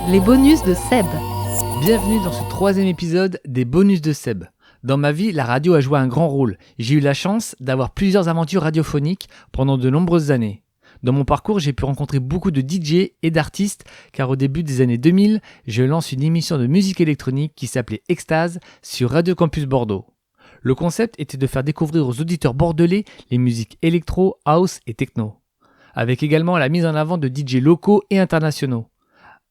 Les bonus de Seb. Bienvenue dans ce 3e épisode des bonus de Seb. Dans ma vie, la radio a joué un grand rôle. J'ai eu la chance d'avoir plusieurs aventures radiophoniques pendant de nombreuses années. Dans mon parcours, j'ai pu rencontrer beaucoup de DJ et d'artistes car au début des années 2000, je lance une émission de musique électronique qui s'appelait Extase sur Radio Campus Bordeaux. Le concept était de faire découvrir aux auditeurs bordelais les musiques électro, house et techno, avec également la mise en avant de DJ locaux et internationaux.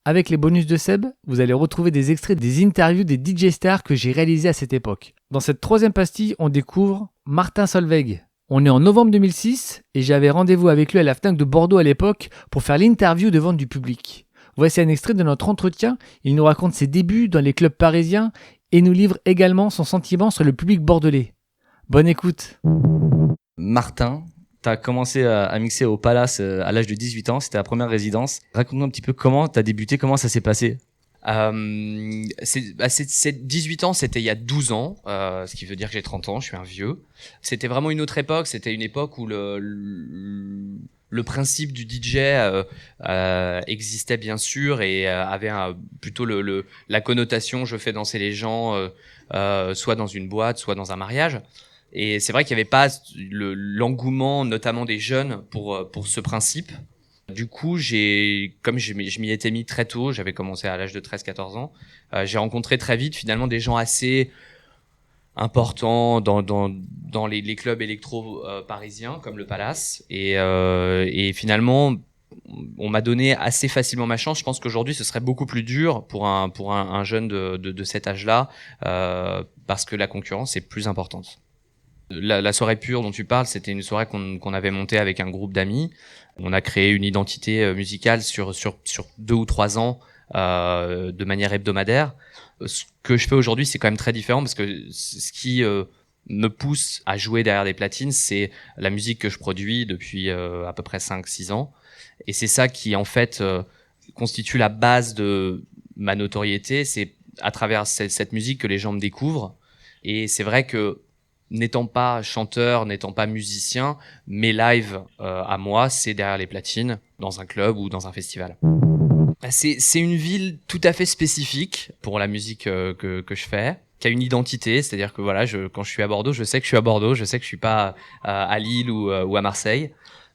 Avec les bonus de Seb, vous allez retrouver des extraits des interviews des DJ stars que j'ai réalisées à cette époque. Dans cette 3e pastille, on découvre Martin Solveig. On est en novembre 2006 et j'avais rendez-vous avec lui à la Fnac de Bordeaux à l'époque pour faire l'interview devant du public. Voici un extrait de notre entretien. Il nous raconte ses débuts dans les clubs parisiens et nous livre également son sentiment sur le public bordelais. Bonne écoute. Martin, tu as commencé à mixer au Palace à l'âge de 18 ans, c'était la première résidence. Raconte-nous un petit peu comment tu as débuté, comment ça s'est passé. 18 ans, c'était il y a 12 ans, ce qui veut dire que j'ai 30 ans, je suis un vieux. C'était vraiment une autre époque, c'était une époque où le principe du DJ existait bien sûr et avait plutôt la connotation je fais danser les gens soit dans une boîte, soit dans un mariage. Et c'est vrai qu'il n'y avait pas l'engouement, notamment des jeunes, pour ce principe. Du coup, comme je m'y étais mis très tôt, j'avais commencé à l'âge de 13-14 ans, j'ai rencontré très vite finalement des gens assez importants dans les clubs électro parisiens comme le Palace. Et finalement, on m'a donné assez facilement ma chance. Je pense qu'aujourd'hui, ce serait beaucoup plus dur pour un jeune de cet âge-là, parce que la concurrence est plus importante. La soirée pure dont tu parles, c'était une soirée qu'on avait montée avec un groupe d'amis. On a créé une identité musicale sur 2 ou 3 ans de manière hebdomadaire. Ce que je fais aujourd'hui, c'est quand même très différent parce que ce qui me pousse à jouer derrière des platines, c'est la musique que je produis depuis à peu près 5-6 ans. Et c'est ça qui, en fait, constitue la base de ma notoriété. C'est à travers cette musique que les gens me découvrent. Et c'est vrai que n'étant pas chanteur, n'étant pas musicien, mes lives à moi, c'est derrière les platines, dans un club ou dans un festival. C'est une ville tout à fait spécifique pour la musique que je fais, qui a une identité, c'est-à-dire que voilà, quand je suis à Bordeaux, je sais que je suis à Bordeaux, je sais que je suis pas à Lille ou à Marseille.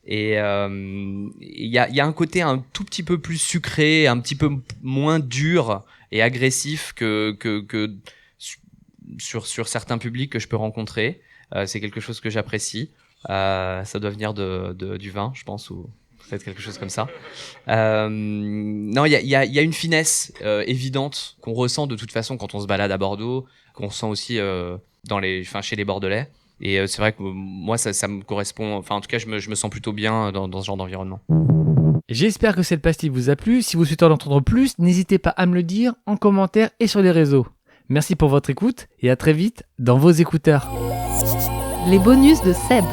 Et il y a un côté un tout petit peu plus sucré, un petit peu moins dur et agressif que sur certains publics que je peux rencontrer. C'est quelque chose que j'apprécie. Ça doit venir du vin, je pense, ou peut-être quelque chose comme ça. Non, il y a une finesse évidente qu'on ressent de toute façon quand on se balade à Bordeaux, qu'on ressent aussi chez les Bordelais. Et c'est vrai que moi, ça me correspond. Enfin, en tout cas, je me sens plutôt bien dans ce genre d'environnement. J'espère que cette pastille vous a plu. Si vous souhaitez en entendre plus, n'hésitez pas à me le dire en commentaire et sur les réseaux. Merci pour votre écoute et à très vite dans vos écouteurs. Les bonus de Seb.